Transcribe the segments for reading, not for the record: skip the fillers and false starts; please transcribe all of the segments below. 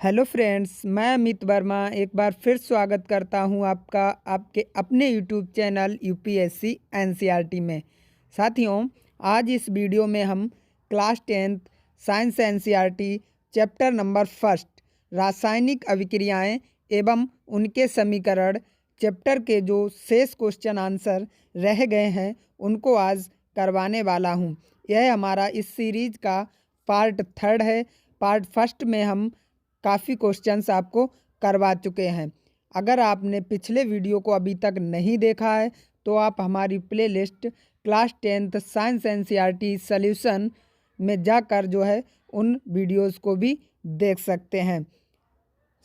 Hello friends, मैं अमित वर्मा एक बार फिर स्वागत करता हूं आपका आपके अपने यूट्यूब चैनल यूपीएससी एनसीईआरटी में। साथियों, आज इस वीडियो में हम class 10th science NCERT chapter number first रासायनिक अभिक्रियाएं एवं उनके समीकरण चैप्टर के जो शेष क्वेश्चन आंसर रह गए हैं उनको आज करवाने वाला हूं। यह हमारा इस सीरीज का पार्ट 3 है। पार्ट फर्स्ट में हम काफ़ी क्वेश्चंस आपको करवा चुके हैं। अगर आपने पिछले वीडियो को अभी तक नहीं देखा है तो आप हमारी playlist class 10th science NCERT solution में जाकर जो है उन वीडियोस को भी देख सकते हैं।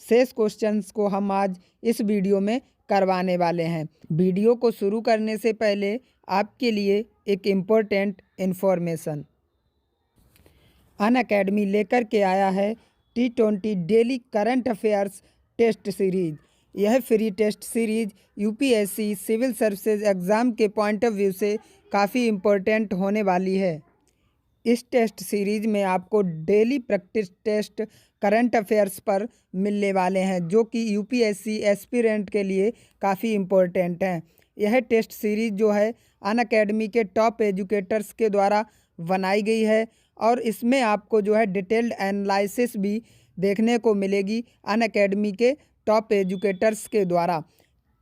शेष क्वेश्चंस को हम आज इस वीडियो में करवाने वाले हैं। वीडियो को शुरू करने से पहले आपके लिए एक इम्पोर्टेंट इन्फॉर्मेशन। अनअकैडमी लेकर के आया है T20 daily current affairs test series. यह free test series UPSC civil services exam के पॉइंट ऑफ व्यू से काफ़ी इम्पोर्टेंट होने वाली है। इस टेस्ट सीरीज में आपको daily practice test current affairs पर मिलने वाले हैं जो कि यूपीएससी एस्पिरेंट के लिए काफ़ी इम्पोर्टेंट हैं। यह टेस्ट सीरीज जो है अनअकैडमी के टॉप एजुकेटर्स के द्वारा बनाई गई है और इसमें आपको जो है डिटेल्ड एनालिसिस भी देखने को मिलेगी अनअकैडमी के टॉप एजुकेटर्स के द्वारा।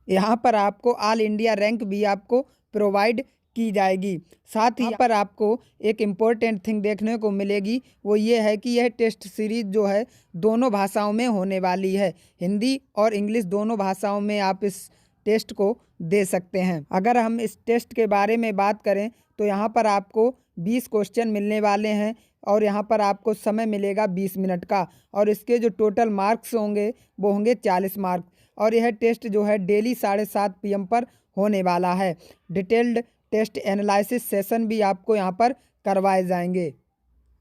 यहाँ पर आपको ऑल इंडिया रैंक भी आपको प्रोवाइड की जाएगी। साथ ही यहाँ पर आपको एक इम्पोर्टेंट थिंग देखने को मिलेगी, वो ये है कि यह टेस्ट सीरीज जो है दोनों भाषाओं में होने वाली है। हिंदी और इंग्लिश दोनों भाषाओं में आप इस टेस्ट को दे सकते हैं। अगर हम इस टेस्ट के बारे में बात करें तो यहाँ पर आपको 20 क्वेश्चन मिलने वाले हैं और यहाँ पर आपको समय मिलेगा 20 मिनट का और इसके जो टोटल मार्क्स होंगे वो होंगे 40 मार्क्स। और यह टेस्ट जो है डेली 7:30 PM पर होने वाला है। डिटेल्ड टेस्ट एनालिसिस सेशन भी आपको यहाँ पर करवाए जाएंगे।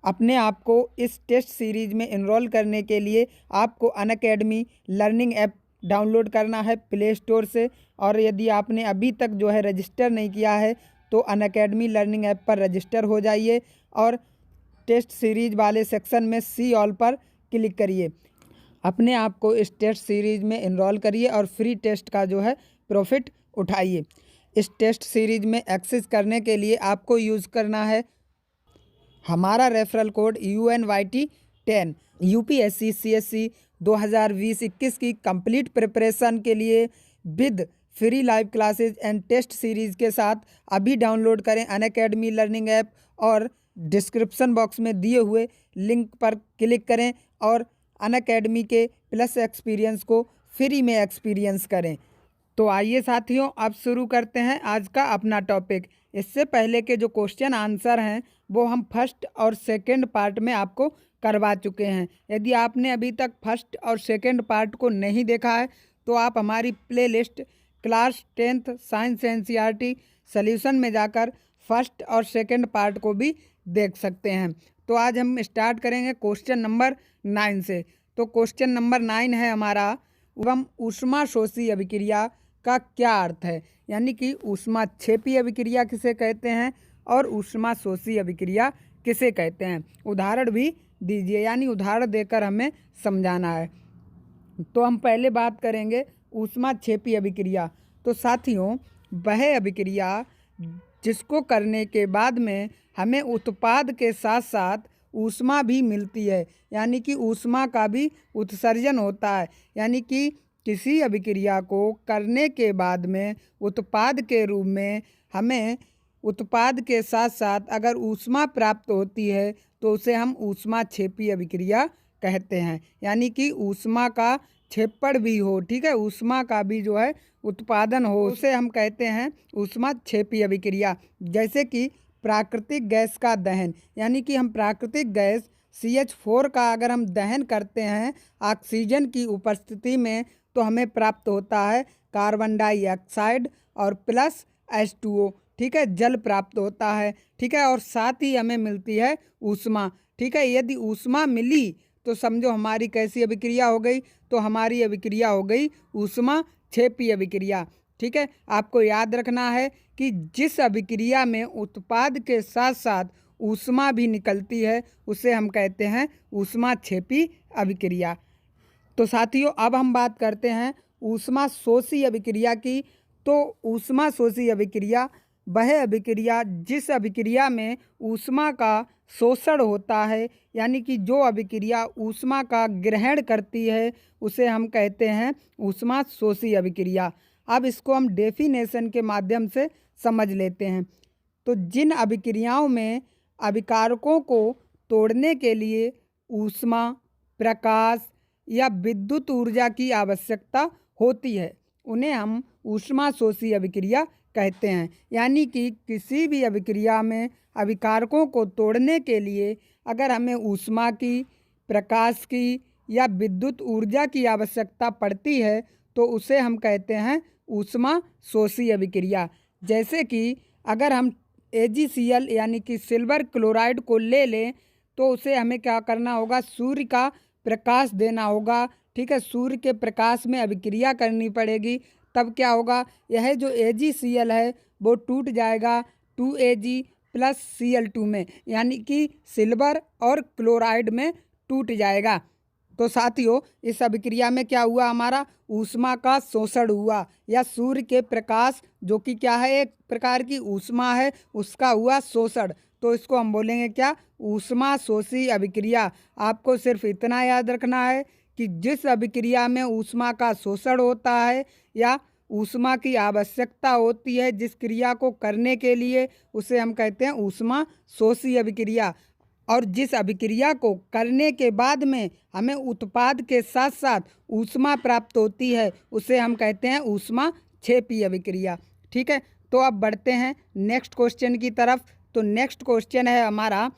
अपने आप को इस टेस्ट सीरीज में इनरोल करने के लिए आपको अनअकैडमी लर्निंग ऐप डाउनलोड करना है प्ले स्टोर से। और यदि आपने अभी तक जो है रजिस्टर नहीं किया है तो अनअकैडमी लर्निंग ऐप पर रजिस्टर हो जाइए और टेस्ट सीरीज वाले सेक्शन में सी ऑल पर क्लिक करिए। अपने आप को इस टेस्ट सीरीज में इनरोल करिए और फ्री टेस्ट का जो है प्रॉफिट उठाइए। इस टेस्ट सीरीज में एक्सेस करने के लिए आपको यूज़ करना है हमारा referral code UNYT10। UPSC CSC 2020-21 की कंप्लीट प्रिपरेशन के लिए with free live classes and test series के साथ अभी डाउनलोड करें अनअकैडमी लर्निंग ऐप और डिस्क्रिप्शन बॉक्स में दिए हुए लिंक पर क्लिक करें और अनअकैडमी के प्लस एक्सपीरियंस को फ्री में एक्सपीरियंस करें। तो आइए साथियों, अब शुरू करते हैं आज का अपना टॉपिक। इससे पहले के जो क्वेश्चन आंसर हैं वो हम फर्स्ट और सेकंड पार्ट में आपको करवा चुके हैं। यदि आपने अभी तक फर्स्ट और सेकंड पार्ट को नहीं देखा है तो आप हमारी playlist class 10th science NCERT solution में जाकर फर्स्ट और सेकंड पार्ट को भी देख सकते हैं। तो आज हम स्टार्ट करेंगे क्वेश्चन नंबर 9 से। तो क्वेश्चन नंबर 9 है हमारा, एवं ऊष्माशोषी अभिक्रिया का क्या अर्थ है। यानी कि ऊष्माक्षेपी अभिक्रिया किसे कहते हैं और ऊष्माशोषी अभिक्रिया किसे कहते हैं। उदाहरण भी दीजिए, यानी उदाहरण देकर हमें समझाना है। तो हम पहले बात करेंगे ऊष्माक्षेपी अभिक्रिया। तो साथियों, वह अभिक्रिया जिसको करने के बाद में हमें उत्पाद के साथ साथ ऊष्मा भी मिलती है, यानी कि ऊष्मा का भी उत्सर्जन होता है। यानी कि किसी अभिक्रिया को करने के बाद में उत्पाद के रूप में हमें उत्पाद के साथ साथ अगर ऊष्मा प्राप्त होती है तो उसे हम ऊष्माक्षेपी अभिक्रिया कहते हैं। यानी कि ऊष्मा का क्षेपण भी हो, ठीक है, ऊष्मा का भी जो है उत्पादन हो, उसे हम कहते हैं ऊष्माक्षेपी अभिक्रिया। जैसे कि प्राकृतिक गैस का दहन, यानी कि हम प्राकृतिक गैस CH4 का अगर हम दहन करते हैं ऑक्सीजन की उपस्थिति में तो हमें प्राप्त होता है कार्बन डाइऑक्साइड और प्लस H2O, ठीक है, जल प्राप्त होता है, ठीक है, और साथ ही हमें मिलती है ऊष्मा, ठीक है। यदि ऊष्मा मिली तो समझो हमारी कैसी अभिक्रिया हो गई, तो हमारी अभिक्रिया हो गई ऊष्माक्षेपी अभिक्रिया, ठीक है। आपको याद रखना है कि जिस अभिक्रिया में उत्पाद के साथ साथ ऊष्मा भी निकलती है उसे हम कहते हैं ऊष्माक्षेपी अभिक्रिया। तो साथियों अब हम बात करते हैं ऊष्माशोषी अभिक्रिया की। तो ऊष्माशोषी अभिक्रिया वह अभिक्रिया जिस अभिक्रिया में ऊष्मा का शोषण होता है, यानी कि जो अभिक्रिया ऊष्मा का ग्रहण करती है उसे हम कहते हैं ऊष्माशोषी अभिक्रिया। अब इसको हम डेफिनेशन के माध्यम से समझ लेते हैं। तो जिन अभिक्रियाओं में अभिकारकों को तोड़ने के लिए ऊष्मा, प्रकाश या विद्युत ऊर्जा की आवश्यकता होती है उन्हें हम ऊष्माशोषी अभिक्रिया कहते हैं। यानी कि किसी भी अभिक्रिया में अभिकारकों को तोड़ने के लिए अगर हमें ऊष्मा की, प्रकाश की या विद्युत ऊर्जा की आवश्यकता पड़ती है तो उसे हम कहते हैं ऊष्माशोषी अभिक्रिया। जैसे कि अगर हम AgCl यानी कि सिल्वर क्लोराइड को ले लें तो उसे हमें क्या करना होगा, सूर्य का प्रकाश देना होगा। ठीक है, सूर्य के प्रकाश में अभिक्रिया करनी पड़ेगी, तब क्या होगा, यह जो AgCl है वो टूट जाएगा 2Ag प्लस Cl2 में, यानी कि सिल्वर और क्लोराइड में टूट जाएगा। तो साथियों इस अभिक्रिया में क्या हुआ, हमारा ऊष्मा का शोषण हुआ, या सूर्य के प्रकाश जो कि क्या है, एक प्रकार की ऊष्मा है, उसका हुआ शोषण। तो इसको हम बोलेंगे क्या, ऊष्माशोषी अभिक्रिया। आपको सिर्फ इतना याद रखना है कि जिस अभिक्रिया में ऊष्मा का शोषण होता है या ऊष्मा की आवश्यकता होती है जिस क्रिया को करने के लिए, उसे हम कहते हैं ऊष्माशोषी अभिक्रिया। और जिस अभिक्रिया को करने के बाद में हमें उत्पाद के साथ साथ ऊष्मा प्राप्त होती है उसे हम कहते हैं ऊष्माक्षेपी अभिक्रिया। ठीक है, तो अब बढ़ते हैं नेक्स्ट क्वेश्चन की तरफ। तो नेक्स्ट क्वेश्चन है हमारा,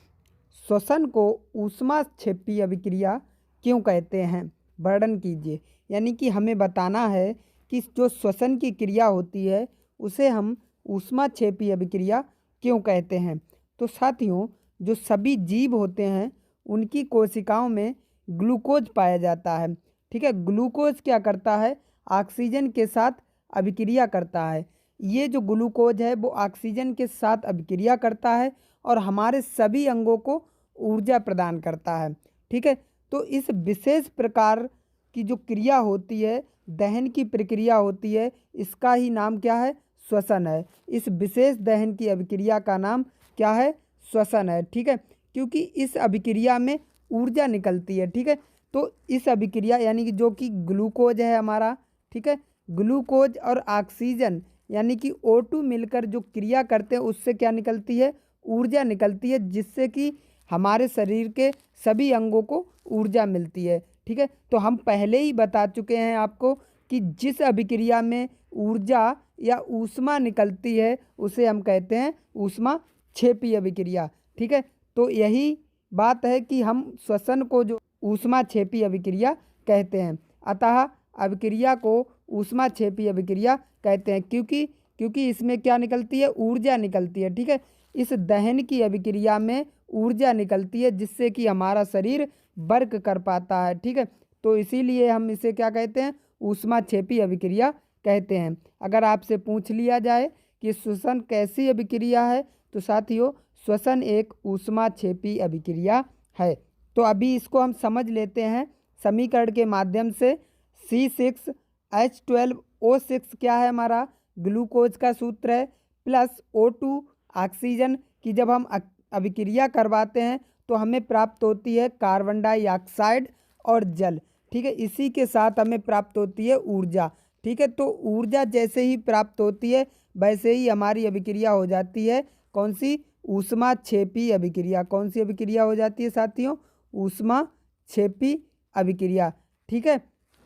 श्वसन को ऊष्माक्षेपी अभिक्रिया क्यों कहते हैं, वर्णन कीजिए। यानी कि हमें बताना है कि जो श्वसन की क्रिया होती है उसे हम ऊष्माक्षेपी अभिक्रिया क्यों कहते हैं। तो साथियों जो सभी जीव होते हैं उनकी कोशिकाओं में ग्लूकोज पाया जाता है। ठीक है, ग्लूकोज क्या करता है, ऑक्सीजन के साथ अभिक्रिया करता है। ये जो ग्लूकोज है वो ऑक्सीजन के साथ अभिक्रिया करता है और हमारे सभी अंगों को ऊर्जा प्रदान करता है। ठीक है, तो इस विशेष प्रकार की जो क्रिया होती है, दहन की प्रक्रिया होती है, इसका ही नाम क्या है, श्वसन है। इस विशेष दहन की अभिक्रिया का नाम क्या है, श्वसन है। ठीक है, क्योंकि इस अभिक्रिया में ऊर्जा निकलती है। ठीक है, तो इस अभिक्रिया यानी कि जो कि ग्लूकोज है हमारा, ठीक है, ग्लूकोज और ऑक्सीजन यानी कि O2 मिलकर जो क्रिया करते हैं उससे क्या निकलती है, ऊर्जा निकलती है, जिससे कि हमारे शरीर के सभी अंगों को ऊर्जा मिलती है। ठीक है, तो हम पहले ही बता चुके हैं आपको कि जिस अभिक्रिया में ऊर्जा या ऊष्मा निकलती है उसे हम कहते हैं ऊष्माक्षेपी अभिक्रिया। ठीक है, तो यही बात है कि हम श्वसन को जो ऊष्माक्षेपी अभिक्रिया कहते हैं। अतः अभिक्रिया को ऊष्माक्षेपी अभिक्रिया कहते हैं क्योंकि इसमें क्या निकलती है, ऊर्जा निकलती है। ठीक है, इस दहन की अभिक्रिया में ऊर्जा निकलती है जिससे कि हमारा शरीर वर्क कर पाता है। ठीक है, तो इसीलिए हम इसे क्या कहते हैं, ऊष्माक्षेपी अभिक्रिया कहते हैं। अगर आपसे पूछ लिया जाए कि श्वसन कैसी अभिक्रिया है तो साथियों श्वसन एक ऊष्माक्षेपी अभिक्रिया है। तो अभी इसको हम समझ लेते हैं समीकरण के माध्यम से। C6H12O6 क्या है, हमारा ग्लूकोज का सूत्र है, प्लस O2 ऑक्सीजन की जब हम अभिक्रिया करवाते हैं तो हमें प्राप्त होती है कार्बन डाइऑक्साइड और जल। ठीक है, इसी के साथ हमें प्राप्त होती है ऊर्जा। ठीक है, तो ऊर्जा जैसे ही प्राप्त होती है वैसे ही हमारी अभिक्रिया हो जाती है कौन सी, ऊष्माक्षेपी अभिक्रिया। कौन सी अभिक्रिया हो जाती है साथियों, ऊष्माक्षेपी अभिक्रिया। ठीक है,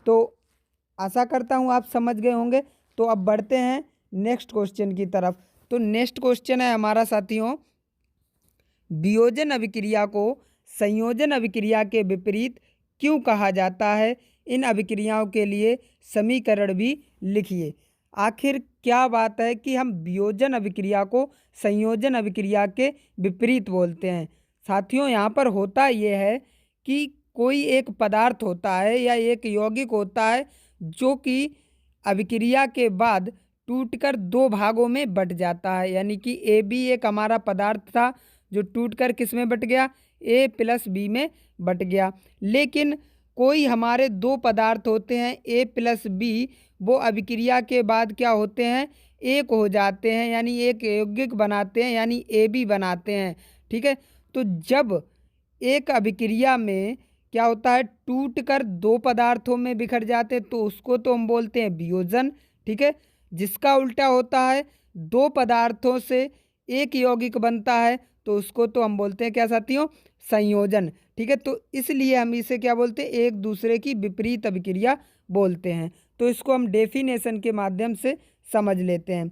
तो आशा करता हूँ आप समझ गए होंगे। तो अब बढ़ते हैं नेक्स्ट क्वेश्चन की तरफ। तो नेक्स्ट क्वेश्चन है हमारा साथियों, वियोजन अभिक्रिया को संयोजन अभिक्रिया के विपरीत क्यों कहा जाता है, इन अभिक्रियाओं के लिए समीकरण भी लिखिए। आखिर क्या बात है कि हम वियोजन अभिक्रिया को संयोजन अभिक्रिया के विपरीत बोलते हैं। साथियों यहाँ पर होता यह है कि कोई एक पदार्थ होता है या एक यौगिक होता है जो कि अभिक्रिया के बाद टूटकर दो भागों में बट जाता है। यानी कि AB एक हमारा पदार्थ था जो टूटकर किस में बट गया, A+B में बट गया। लेकिन कोई हमारे दो पदार्थ होते हैं ए प्लस बी, वो अभिक्रिया के बाद क्या होते हैं, एक हो जाते हैं, यानी एक यौगिक बनाते हैं, यानी ए बी बनाते हैं। ठीक है, तो जब एक अभिक्रिया में क्या होता है, टूट कर दो पदार्थों में बिखर जाते हैं तो उसको तो हम बोलते हैं वियोजन। ठीक है, जिसका उल्टा होता है, दो पदार्थों से एक यौगिक बनता है तो उसको तो हम बोलते हैं क्या साथियों, संयोजन। ठीक है, तो इसलिए हम इसे क्या बोलते हैं, एक दूसरे की विपरीत अभिक्रिया बोलते हैं। तो इसको हम डेफिनेशन के माध्यम से समझ लेते हैं।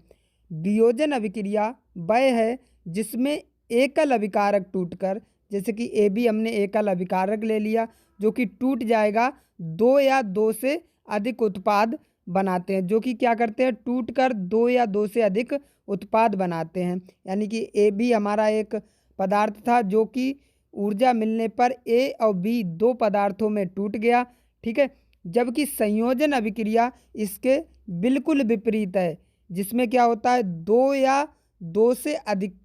वियोजन अभिक्रिया वह है जिसमें एकल अभिकारक टूटकर, जैसे कि ए बी हमने एकल अभिकारक ले लिया जो कि टूट जाएगा, दो या दो से अधिक उत्पाद बनाते हैं, जो कि क्या करते हैं, टूट कर दो या दो से अधिक उत्पाद बनाते हैं। यानी कि ए बी हमारा एक पदार्थ था जो कि ऊर्जा मिलने पर ए और बी दो पदार्थों में टूट गया। ठीक है, जबकि संयोजन अभिक्रिया इसके बिल्कुल विपरीत है, जिसमें क्या होता है, दो या दो से अधिक,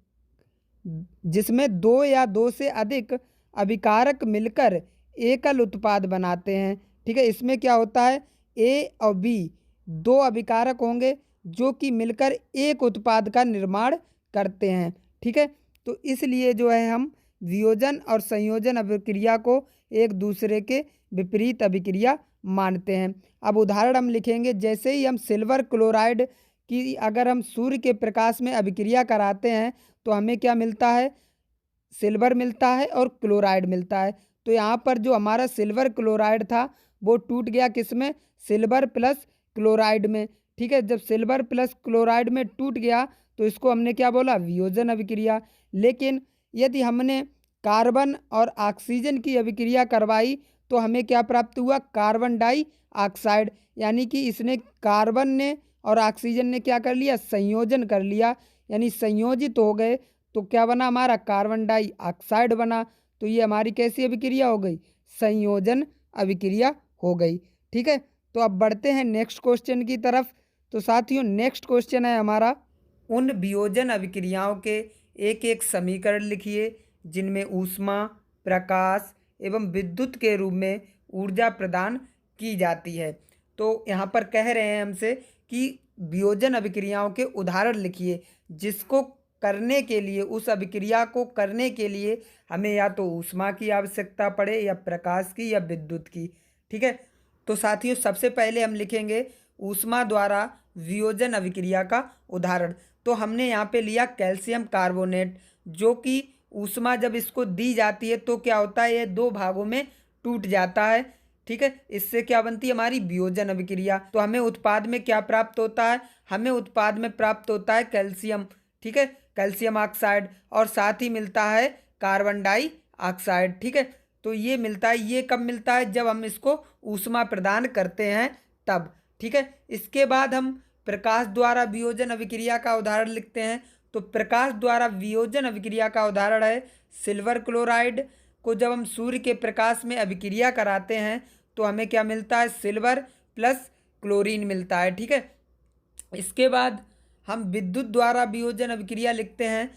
जिसमें दो या दो से अधिक अभिकारक मिलकर एकल उत्पाद बनाते हैं। ठीक है, इसमें क्या होता है, ए और बी दो अभिकारक होंगे जो कि मिलकर एक उत्पाद का निर्माण करते हैं। ठीक है, तो इसलिए जो है हम वियोजन और संयोजन अभिक्रिया को एक दूसरे के विपरीत अभिक्रिया मानते हैं। अब उदाहरण हम लिखेंगे, जैसे ही हम सिल्वर क्लोराइड की अगर हम सूर्य के प्रकाश में अभिक्रिया कराते हैं तो हमें क्या मिलता है, सिल्वर मिलता है और क्लोराइड मिलता है। तो यहाँ पर जो हमारा सिल्वर क्लोराइड था वो टूट गया किस में, सिल्वर प्लस क्लोराइड में। ठीक है, जब सिल्वर प्लस क्लोराइड में टूट गया तो इसको हमने क्या बोला, वियोजन अभिक्रिया। लेकिन यदि हमने कार्बन और ऑक्सीजन की अभिक्रिया करवाई तो हमें क्या प्राप्त हुआ, कार्बन डाइऑक्साइड। यानी कि इसने कार्बन ने और ऑक्सीजन ने क्या कर लिया, संयोजन कर लिया, यानी संयोजित हो गए। तो क्या बना हमारा, कार्बन डाइऑक्साइड बना। तो ये हमारी कैसी अभिक्रिया हो गई, संयोजन अभिक्रिया हो गई। ठीक है, तो अब बढ़ते हैं नेक्स्ट क्वेश्चन की तरफ। तो साथियों नेक्स्ट क्वेश्चन है हमारा, उन वियोजन अभिक्रियाओं के एक एक समीकरण लिखिए जिनमें ऊष्मा, प्रकाश एवं विद्युत के रूप में ऊर्जा प्रदान की जाती है। तो यहाँ पर कह रहे हैं हमसे कि वियोजन अभिक्रियाओं के उदाहरण लिखिए जिसको करने के लिए, उस अभिक्रिया को करने के लिए हमें या तो ऊष्मा की आवश्यकता पड़े या प्रकाश की या विद्युत की। ठीक है, तो साथियों सबसे पहले हम लिखेंगे ऊष्मा द्वारा वियोजन अभिक्रिया का उदाहरण। तो हमने यहाँ पे लिया कैल्शियम कार्बोनेट, जो कि ऊष्मा जब इसको दी जाती है तो क्या होता है, ये दो भागों में टूट जाता है। ठीक है, इससे क्या बनती है, हमारी वियोजन अभिक्रिया। तो हमें उत्पाद में क्या प्राप्त होता है, हमें उत्पाद में प्राप्त होता है कैल्शियम। ठीक है, कैल्शियम ऑक्साइड, और साथ ही मिलता है कार्बन डाइऑक्साइड। ठीक है, तो ये मिलता है, ये कब मिलता है, जब हम इसको ऊष्मा प्रदान करते हैं तब। ठीक है, इसके बाद हम प्रकाश द्वारा वियोजन अभिक्रिया का उदाहरण लिखते हैं। तो प्रकाश द्वारा वियोजन अभिक्रिया का उदाहरण है सिल्वर क्लोराइड को जब हम सूर्य के प्रकाश में अभिक्रिया कराते हैं तो हमें क्या मिलता है, सिल्वर प्लस क्लोरीन मिलता है। ठीक है, इसके बाद हम विद्युत द्वारा वियोजन अभिक्रिया लिखते हैं।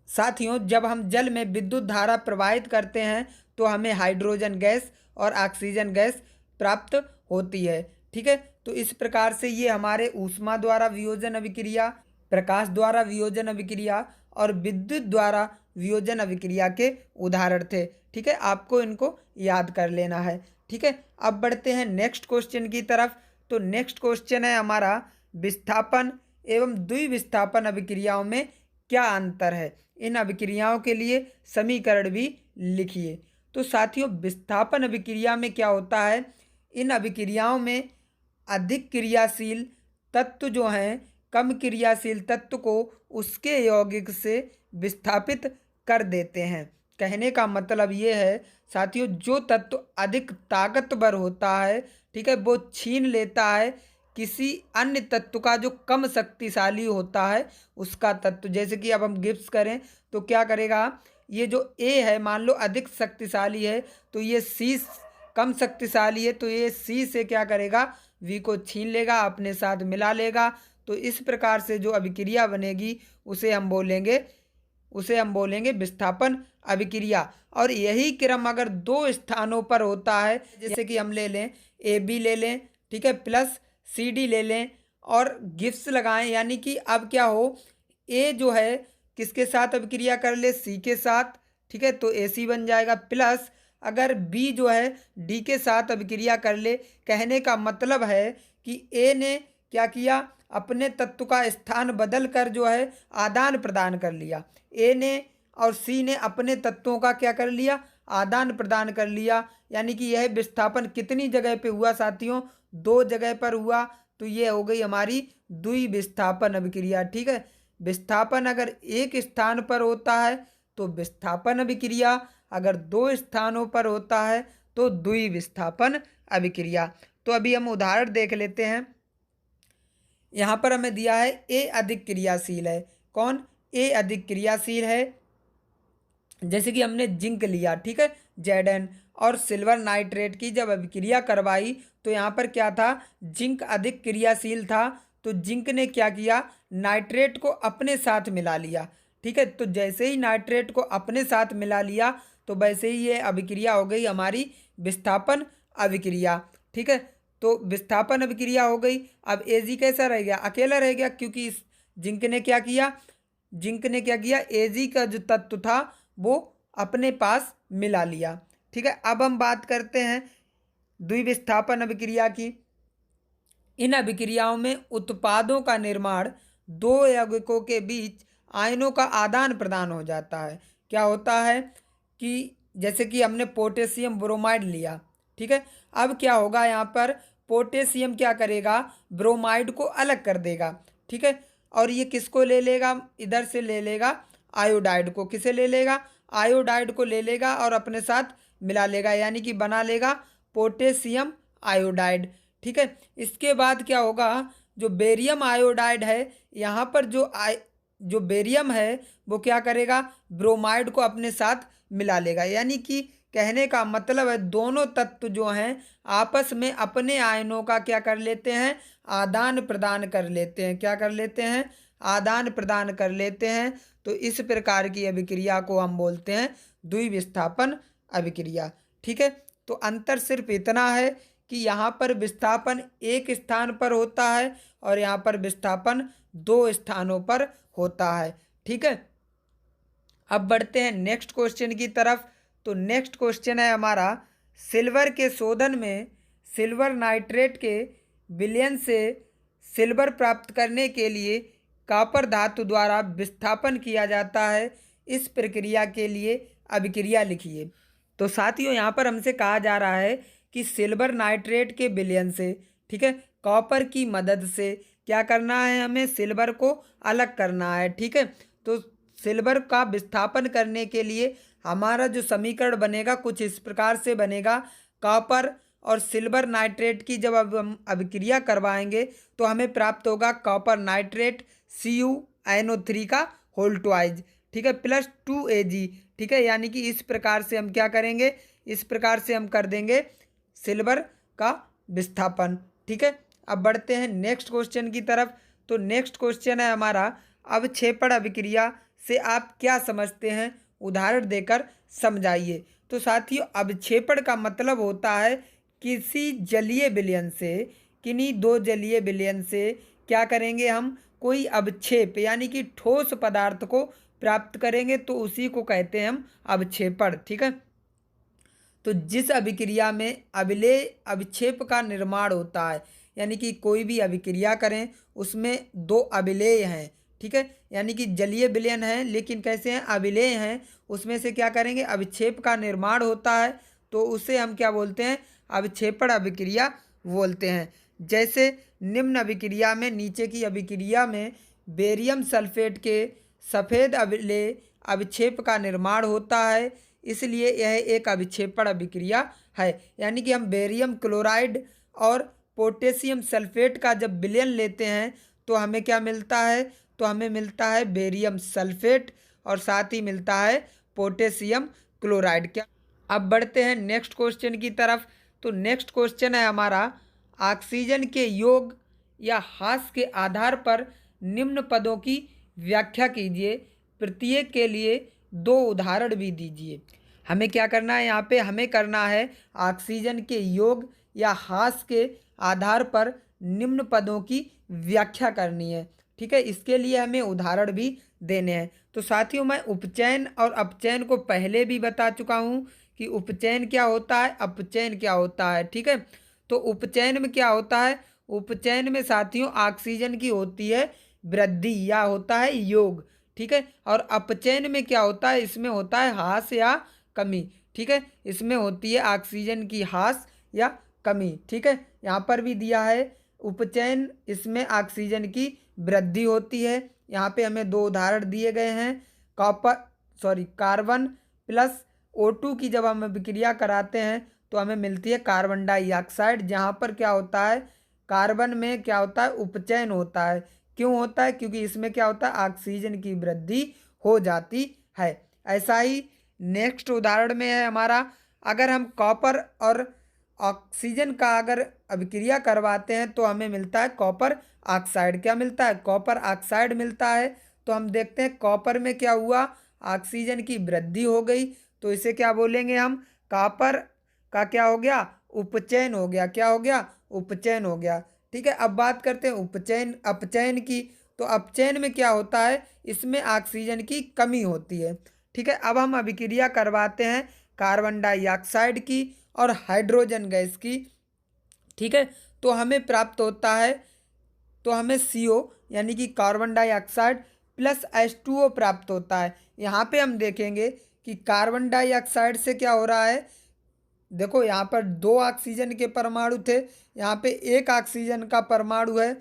साथियों जब हम जल में विद्युत धारा प्रवाहित करते हैं तो हमें हाइड्रोजन गैस और ऑक्सीजन गैस प्राप्त होती है। ठीक है, तो इस प्रकार से ये हमारे ऊष्मा द्वारा वियोजन अभिक्रिया, प्रकाश द्वारा वियोजन अभिक्रिया और विद्युत द्वारा वियोजन अभिक्रिया के उदाहरण थे। ठीक है, आपको इनको याद कर लेना है। ठीक है, अब बढ़ते हैं नेक्स्ट क्वेश्चन की तरफ। तो नेक्स्ट क्वेश्चन है हमारा, विस्थापन एवं द्विविस्थापन अभिक्रियाओं में क्या अंतर है, इन अभिक्रियाओं के लिए समीकरण भी लिखिए। तो साथियों विस्थापन अभिक्रिया में क्या होता है, इन अभिक्रियाओं में अधिक क्रियाशील तत्व जो हैं कम क्रियाशील तत्व को उसके यौगिक से विस्थापित कर देते हैं। कहने का मतलब ये है साथियों, जो तत्व अधिक ताकतवर होता है, ठीक है, वो छीन लेता है किसी अन्य तत्व का जो कम शक्तिशाली होता है उसका तत्व। जैसे कि अब हम गिब्स करें तो क्या करेगा, ये जो ए है मान लो अधिक शक्तिशाली है तो ये सी कम शक्तिशाली है, तो ये सी से क्या करेगा, वी को छीन लेगा, अपने साथ मिला लेगा। तो इस प्रकार से जो अभिक्रिया बनेगी उसे हम बोलेंगे विस्थापन अभिक्रिया। और यही क्रम अगर दो स्थानों पर होता है, जैसे कि हम ले लें AB ले लें, ठीक है, प्लस CD ले लें और गिब्स लगाएं, यानी कि अब क्या हो, A जो है किसके साथ अभिक्रिया कर ले, C के साथ, ठीक है, तो AC बन जाएगा। प्लस अगर B जो है D के साथ अभिक्रिया कर ले, कहने का मतलब है कि A ने क्या किया, अपने तत्व का स्थान बदल कर जो है आदान प्रदान कर लिया। A ने और C ने अपने तत्वों का क्या कर लिया, आदान प्रदान कर लिया। यानी कि यह विस्थापन कितनी जगह पे हुआ साथियों, दो जगह पर हुआ। तो ये हो गई हमारी द्विविस्थापन अभिक्रिया। ठीक है, विस्थापन अगर एक स्थान पर होता है तो विस्थापन अभिक्रिया, अगर दो स्थानों पर होता है तो द्विविस्थापन अभिक्रिया। तो अभी हम उदाहरण देख लेते हैं। यहाँ पर हमें दिया है ए अधिक क्रियाशील है। कौन? ए अधिक क्रियाशील है। जैसे कि हमने जिंक लिया, ठीक है, Zn, और सिल्वर नाइट्रेट की जब अभिक्रिया करवाई तो यहाँ पर क्या था, जिंक अधिक क्रियाशील था। तो जिंक ने क्या किया, नाइट्रेट को अपने साथ मिला लिया। ठीक है, तो जैसे ही नाइट्रेट को अपने साथ मिला लिया तो वैसे ही ये अभिक्रिया हो गई हमारी विस्थापन अभिक्रिया। ठीक है, तो विस्थापन अभिक्रिया हो गई। अब Ag कैसा रह गया, अकेला रह गया, क्योंकि इस जिंक ने क्या किया, Ag का जो तत्व था वो अपने पास मिला लिया। ठीक है, अब हम बात करते हैं द्विविस्थापन अभिक्रिया की। इन अभिक्रियाओं में उत्पादों का निर्माण दो यौगिकों के बीच आयनों का आदान प्रदान हो जाता है। क्या होता है कि जैसे कि हमने पोटेशियम ब्रोमाइड लिया, ठीक है, अब क्या होगा, यहाँ पर पोटेशियम क्या करेगा, ब्रोमाइड को अलग कर देगा। ठीक है, और ये किसको ले लेगा, इधर से ले लेगा आयोडाइड को। किसे ले लेगा, आयोडाइड को ले लेगा और अपने साथ मिला लेगा, यानी कि बना लेगा पोटेशियम आयोडाइड। ठीक है, इसके बाद क्या होगा, जो बेरियम आयोडाइड है, यहाँ पर जो बेरियम है वो क्या करेगा, ब्रोमाइड को अपने साथ मिला लेगा। यानी कि कहने का मतलब है दोनों तत्व जो हैं आपस में अपने आयनों का क्या कर लेते हैं, आदान प्रदान कर लेते हैं। क्या कर लेते हैं, आदान प्रदान कर लेते हैं। तो इस प्रकार की अभिक्रिया को हम बोलते हैं द्विविस्थापन अभिक्रिया। ठीक है, तो अंतर सिर्फ इतना है कि यहाँ पर विस्थापन एक स्थान पर होता है और यहाँ पर विस्थापन दो स्थानों पर होता है। ठीक है, अब बढ़ते हैं नेक्स्ट क्वेश्चन की तरफ। तो नेक्स्ट क्वेश्चन है हमारा, सिल्वर के शोधन में सिल्वर नाइट्रेट के विलयन से सिल्वर प्राप्त करने के लिए कॉपर धातु द्वारा विस्थापन किया जाता है। इस प्रक्रिया के लिए अभिक्रिया लिखिए। तो साथियों, यहाँ पर हमसे कहा जा रहा है कि सिल्वर नाइट्रेट के विलयन से, ठीक है, कॉपर की मदद से क्या करना है, हमें सिल्वर को अलग करना है। ठीक है, तो सिल्वर का विस्थापन करने के लिए हमारा जो समीकरण बनेगा कुछ इस प्रकार से बनेगा। कॉपर और सिल्वर नाइट्रेट की जब अब हम अभिक्रिया करवाएंगे तो हमें प्राप्त होगा कॉपर नाइट्रेट CuNO3 का होल ट्वाइज, ठीक है, प्लस 2Ag। ठीक है, यानी कि इस प्रकार से हम क्या करेंगे, इस प्रकार से हम कर देंगे सिल्वर का विस्थापन। ठीक है, अब बढ़ते हैं नेक्स्ट क्वेश्चन की तरफ। तो नेक्स्ट क्वेश्चन है हमारा, अवक्षेपण अभिक्रिया से आप क्या समझते हैं, उदाहरण देकर समझाइए। तो साथियों, अवक्षेपण का मतलब होता है किसी जलीय विलयन से, किन्हीं दो जलीय विलयन से क्या करेंगे, हम कोई अवक्षेप यानी कि ठोस पदार्थ को प्राप्त करेंगे तो उसी को कहते हैं हम अवक्षेपण। ठीक है, तो जिस अभिक्रिया में अभिलेय अवक्षेप का निर्माण होता है, यानी कि कोई भी अभिक्रिया करें उसमें दो अभिलेय हैं, ठीक है, यानी कि जलीय विलयन है लेकिन कैसे हैं, अभिलेय हैं, उसमें से क्या करेंगे, अवक्षेप का निर्माण होता है तो उसे हम क्या बोलते हैं, अवक्षेपण अभिक्रिया बोलते हैं। जैसे निम्न अभिक्रिया में, नीचे की अभिक्रिया में बेरियम सल्फेट के सफ़ेद अभिलेय अवक्षेप का निर्माण होता है, इसलिए यह एक अभिक्षेपण अभिक्रिया है। यानी कि हम बेरियम क्लोराइड और पोटेशियम सल्फेट का जब विलयन लेते हैं तो हमें क्या मिलता है, तो हमें मिलता है बेरियम सल्फेट और साथ ही मिलता है पोटेशियम क्लोराइड। क्या, अब बढ़ते हैं नेक्स्ट क्वेश्चन की तरफ। तो नेक्स्ट क्वेश्चन है हमारा, ऑक्सीजन के योग या ह्रास के आधार पर निम्न पदों की व्याख्या कीजिए। प्रत्येक के लिए दो उदाहरण भी दीजिए। हमें क्या करना है यहाँ पे, हमें करना है ऑक्सीजन के योग या ह्रास के आधार पर निम्न पदों की व्याख्या करनी है। ठीक है, इसके लिए हमें उदाहरण भी देने हैं। तो साथियों, मैं उपचयन और अपचयन को पहले भी बता चुका हूँ कि उपचयन क्या होता है, अपचयन क्या होता है। ठीक है, तो उपचयन में क्या होता है, उपचयन में साथियों ऑक्सीजन की होती है वृद्धि या होता है योग। ठीक है, और अपचयन में क्या होता है, इसमें होता है ह्रास या कमी। ठीक है, इसमें होती है ऑक्सीजन की ह्रास या कमी। ठीक है, यहाँ पर भी दिया है उपचयन, इसमें ऑक्सीजन की वृद्धि होती है। यहाँ पे हमें दो उदाहरण दिए गए हैं। कार्बन प्लस O2 की जब हम अभिक्रिया कराते हैं तो हमें मिलती है कार्बन डाइऑक्साइड, जहाँ पर क्या होता है, कार्बन में क्या होता है, उपचयन होता है। क्यों होता है, क्योंकि इसमें क्या होता है, ऑक्सीजन की वृद्धि हो जाती है। ऐसा ही नेक्स्ट उदाहरण में है हमारा, अगर हम कॉपर और ऑक्सीजन का अगर अभिक्रिया करवाते हैं तो हमें मिलता है कॉपर ऑक्साइड। क्या मिलता है, कॉपर ऑक्साइड मिलता है। तो हम देखते हैं कॉपर में क्या हुआ, ऑक्सीजन की वृद्धि हो गई, तो इसे क्या बोलेंगे हम, कॉपर का क्या हो गया, उपचयन हो गया। क्या हो गया, उपचयन हो गया। ठीक है, अब बात करते हैं उपचयन अपचयन की। तो अपचयन में क्या होता है, इसमें ऑक्सीजन की कमी होती है। ठीक है, अब हम अभिक्रिया करवाते हैं कार्बन डाइऑक्साइड की और हाइड्रोजन गैस की। ठीक है, तो हमें प्राप्त होता है, तो हमें CO यानी कि कार्बन डाइऑक्साइड प्लस H2O प्राप्त होता है। यहाँ पे हम देखेंगे कि कार्बन डाइऑक्साइड से क्या हो रहा है, देखो यहाँ पर दो ऑक्सीजन के परमाणु थे, यहाँ पे एक ऑक्सीजन का परमाणु है।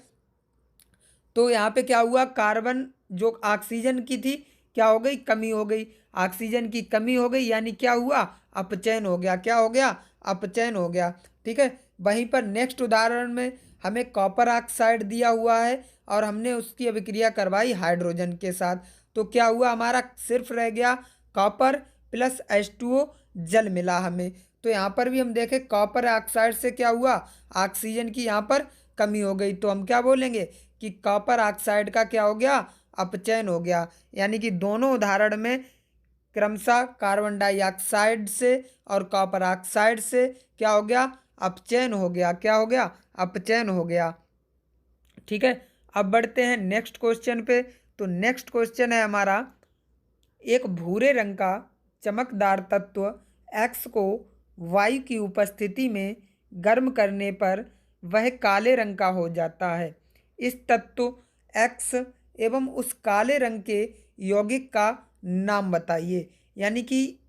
तो यहाँ पे क्या हुआ, कार्बन जो ऑक्सीजन की थी क्या हो गई, कमी हो गई। ऑक्सीजन की कमी हो गई यानी क्या हुआ, अपचयन हो गया। क्या हो गया, अपचयन हो गया। ठीक है, वहीं पर नेक्स्ट उदाहरण में हमें कॉपर ऑक्साइड दिया हुआ है और हमने उसकी अभिक्रिया करवाई हाइड्रोजन के साथ। तो क्या हुआ, हमारा सिर्फ रह गया कॉपर प्लस H2O जल मिला हमें। तो यहाँ पर भी हम देखें कॉपर ऑक्साइड से क्या हुआ, ऑक्सीजन की यहाँ पर कमी हो गई। तो हम क्या बोलेंगे कि कॉपर ऑक्साइड का क्या हो गया, अपचयन हो गया। यानी कि दोनों उदाहरण में क्रमशः कार्बन डाइऑक्साइड से और कॉपर ऑक्साइड से क्या हो गया, अपचयन हो गया। क्या हो गया, अपचयन हो गया। ठीक है, अब बढ़ते हैं नेक्स्ट क्वेश्चन पे। तो नेक्स्ट क्वेश्चन है हमारा, एक भूरे रंग का चमकदार तत्व X को वायु की उपस्थिति में गर्म करने पर वह काले रंग का हो जाता है। इस तत्व X एवं उस काले रंग के यौगिक का नाम बताइए। यानी कि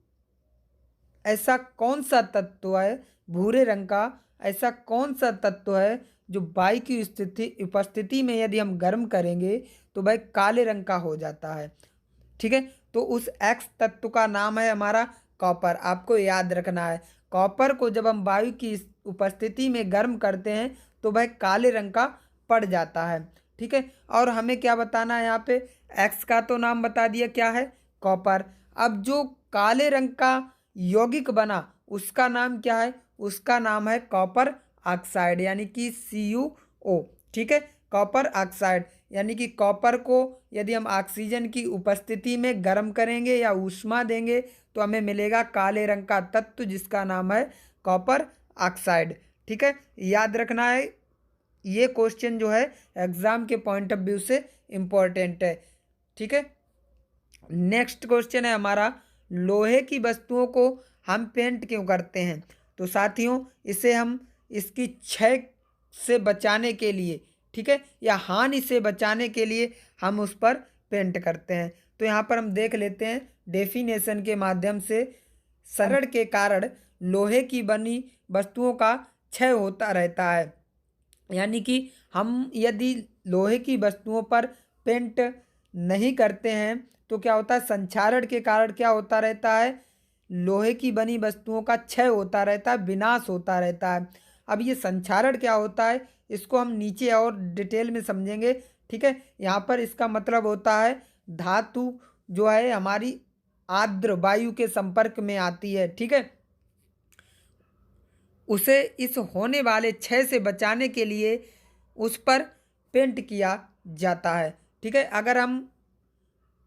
ऐसा कौन सा तत्व है भूरे रंग का, ऐसा कौन सा तत्व है जो वायु की उपस्थिति में यदि हम गर्म करेंगे तो वह काले रंग का हो जाता है। ठीक है, तो उस X तत्व का नाम है हमारा कॉपर। आपको याद रखना है, कॉपर को जब हम वायु की उपस्थिति में गर्म करते हैं तो वह काले रंग का पड़ जाता है। ठीक है, और हमें क्या बताना है यहाँ पे, X का तो नाम बता दिया क्या है, कॉपर। अब जो काले रंग का यौगिक बना उसका नाम क्या है, उसका नाम है कॉपर ऑक्साइड यानी कि CuO। ठीक है, कॉपर ऑक्साइड यानी कि कॉपर को यदि हम ऑक्सीजन की उपस्थिति में गर्म करेंगे या ऊष्मा देंगे तो हमें मिलेगा काले रंग का तत्व जिसका नाम है कॉपर ऑक्साइड। ठीक है, याद रखना है, ये क्वेश्चन जो है एग्जाम के पॉइंट ऑफ व्यू से इम्पोर्टेंट है। ठीक है, नेक्स्ट क्वेश्चन है हमारा, लोहे की वस्तुओं को हम पेंट क्यों करते हैं। तो साथियों, इसे हम इसकी क्षय से बचाने के लिए, ठीक है, या हानि से बचाने के लिए हम उस पर पेंट करते हैं। तो यहाँ पर हम देख लेते हैं डेफिनेशन के माध्यम से, क्षरण के कारण लोहे की बनी वस्तुओं का क्षय होता रहता है। यानी कि हम यदि लोहे की वस्तुओं पर पेंट नहीं करते हैं तो क्या होता है, संक्षारण के कारण क्या होता रहता है, लोहे की बनी वस्तुओं का क्षय होता रहता है, विनाश होता रहता है। अब ये संक्षारण क्या होता है इसको हम नीचे और डिटेल में समझेंगे। ठीक है, यहाँ पर इसका मतलब होता है धातु जो है हमारी आर्द्र वायु के संपर्क में आती है, ठीक है, उसे इस होने वाले क्षय से बचाने के लिए उस पर पेंट किया जाता है। ठीक है, अगर हम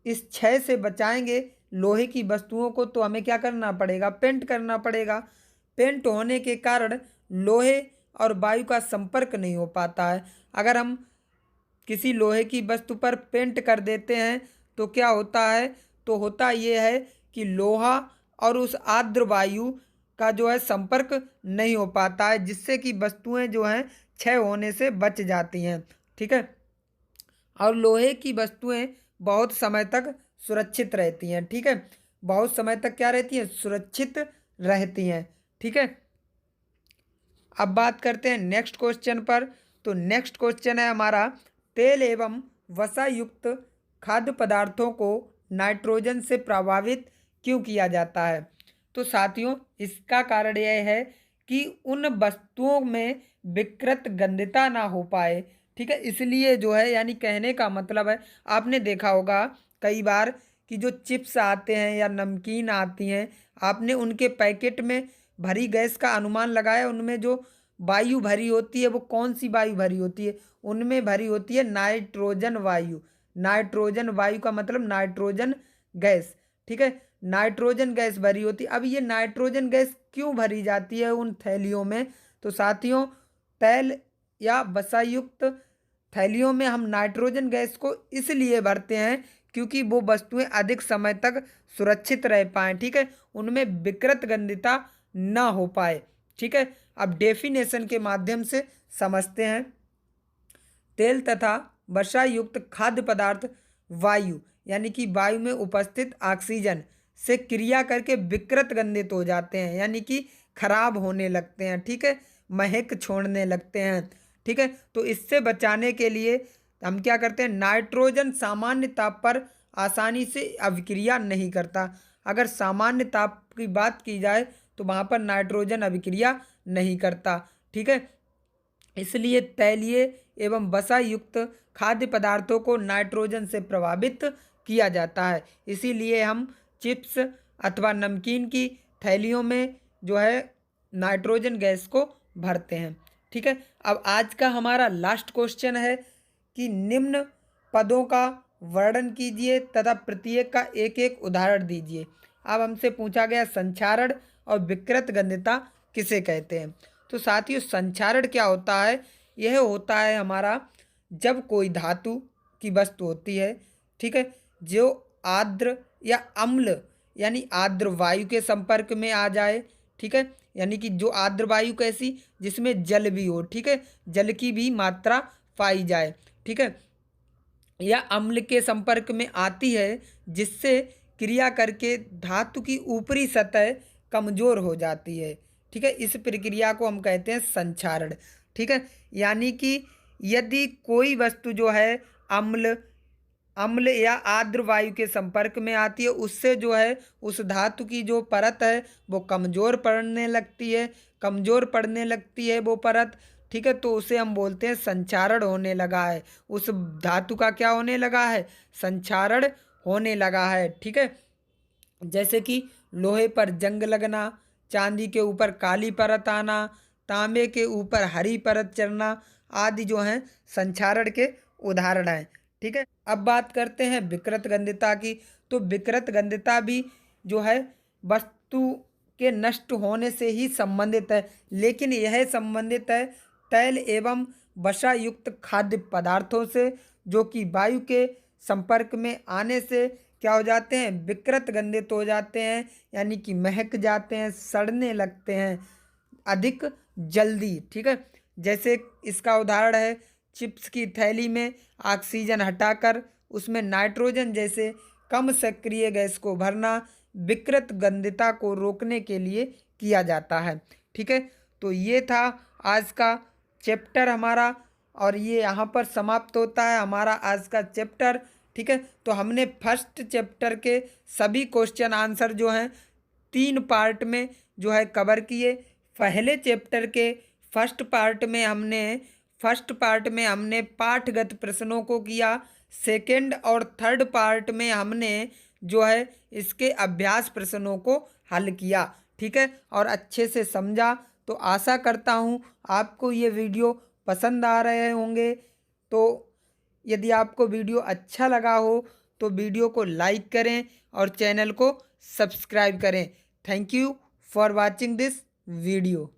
इस क्षय से बचाएंगे लोहे की वस्तुओं को तो हमें क्या करना पड़ेगा, पेंट करना पड़ेगा। पेंट होने के कारण लोहे और वायु का संपर्क नहीं हो पाता है। अगर हम किसी लोहे की वस्तु पर पेंट कर देते हैं तो क्या होता है, तो होता ये है कि लोहा और उस आर्द्र वायु का जो है संपर्क नहीं हो पाता है, जिससे कि वस्तुएं जो हैं क्षय होने से बच जाती हैं। ठीक है, और लोहे की वस्तुएं बहुत समय तक सुरक्षित रहती हैं। ठीक है, बहुत समय तक क्या रहती हैं, सुरक्षित रहती हैं। ठीक है, अब बात करते हैं नेक्स्ट क्वेश्चन पर। तो नेक्स्ट क्वेश्चन है हमारा, तेल एवं वसा युक्त खाद्य पदार्थों को नाइट्रोजन से प्रभावित क्यों किया जाता है। तो साथियों, इसका कारण यह है कि उन वस्तुओं में विकृत गंधता ना हो पाए। ठीक है, इसलिए जो है, यानी कहने का मतलब है, आपने देखा होगा कई बार कि जो चिप्स आते हैं या नमकीन आती हैं, आपने उनके पैकेट में भरी गैस का अनुमान लगाया, उनमें जो वायु भरी होती है वो कौन सी वायु भरी होती है, उनमें भरी होती है नाइट्रोजन वायु। नाइट्रोजन वायु का मतलब नाइट्रोजन गैस। ठीक है, नाइट्रोजन गैस भरी होती है। अब ये नाइट्रोजन गैस क्यों भरी जाती है उन थैलियों में, तो साथियों, तेल या वसायुक्त थैलियों में हम नाइट्रोजन गैस को इसलिए भरते हैं क्योंकि वो वस्तुएं अधिक समय तक सुरक्षित रह पाएँ। ठीक है, उनमें विकृत गंधता ना हो पाए। ठीक है, अब डेफिनेशन के माध्यम से समझते हैं। तेल तथा वसा युक्त खाद्य पदार्थ वायु, यानी कि वायु में उपस्थित ऑक्सीजन से क्रिया करके विकृत गंधित हो जाते हैं, यानी कि खराब होने लगते हैं। ठीक है, महक छोड़ने लगते हैं। ठीक है, तो इससे बचाने के लिए हम क्या करते हैं, नाइट्रोजन सामान्य ताप पर आसानी से अभिक्रिया नहीं करता। अगर सामान्य ताप की बात की जाए तो वहाँ पर नाइट्रोजन अभिक्रिया नहीं करता। ठीक है, इसलिए तैलीय एवं वसा युक्त खाद्य पदार्थों को नाइट्रोजन से प्रभावित किया जाता है। इसीलिए हम चिप्स अथवा नमकीन की थैलियों में जो है नाइट्रोजन गैस को भरते हैं। ठीक है, अब आज का हमारा लास्ट क्वेश्चन है कि निम्न पदों का वर्णन कीजिए तथा प्रत्येक का एक एक उदाहरण दीजिए। अब हमसे पूछा गया संक्षारण और विकृत गंधता किसे कहते हैं। तो साथियों, संक्षारण क्या होता है, यह होता है हमारा जब कोई धातु की वस्तु होती है, ठीक है, जो आर्द्र या अम्ल यानी आर्द्र वायु के संपर्क में आ जाए। ठीक है, यानी कि जो आर्द्र वायु कैसी, जिसमें जल भी हो। ठीक है, जल की भी मात्रा पाई जाए। ठीक है, या अम्ल के संपर्क में आती है, जिससे क्रिया करके धातु की ऊपरी सतह कमजोर हो जाती है। ठीक है, इस प्रक्रिया को हम कहते हैं संक्षारण। ठीक है, यानी कि यदि कोई वस्तु जो है अम्ल अम्ल या आर्द्र वायु के संपर्क में आती है, उससे जो है उस धातु की जो परत है वो कमजोर पड़ने लगती है। कमजोर पड़ने लगती है वो परत। ठीक है, तो उसे हम बोलते हैं संक्षारण होने लगा है। उस धातु का क्या होने लगा है, संक्षारण होने लगा है। ठीक है, जैसे कि लोहे पर जंग लगना, चांदी के ऊपर काली परत आना, तांबे के ऊपर हरी परत चढ़ना आदि जो हैं संक्षारण के उदाहरण हैं। ठीक है, अब बात करते हैं विकृत गंधता की। तो विकृत गंधता भी जो है वस्तु के नष्ट होने से ही संबंधित है, लेकिन यह संबंधित है तैल एवं वसा युक्त खाद्य पदार्थों से, जो कि वायु के संपर्क में आने से क्या हो जाते हैं, विकृत गंधित हो जाते हैं, यानी कि महक जाते हैं, सड़ने लगते हैं अधिक जल्दी। ठीक है, जैसे इसका उदाहरण है चिप्स की थैली में ऑक्सीजन हटाकर उसमें नाइट्रोजन जैसे कम सक्रिय गैस को भरना विकृत गंधता को रोकने के लिए किया जाता है। ठीक है, तो ये था आज का चैप्टर हमारा, और ये यहाँ पर समाप्त होता है हमारा आज का चैप्टर। ठीक है, तो हमने फर्स्ट चैप्टर के सभी क्वेश्चन आंसर जो हैं 3 पार्ट में जो है कवर किए। पहले चैप्टर के फर्स्ट पार्ट में हमने पाठगत प्रश्नों को किया। सेकंड और थर्ड पार्ट में हमने जो है इसके अभ्यास प्रश्नों को हल किया। ठीक है, और अच्छे से समझा। तो आशा करता हूँ आपको ये वीडियो पसंद आ रहे होंगे। तो यदि आपको वीडियो अच्छा लगा हो तो वीडियो को लाइक करें और चैनल को सब्सक्राइब करें। Thank you for watching this video.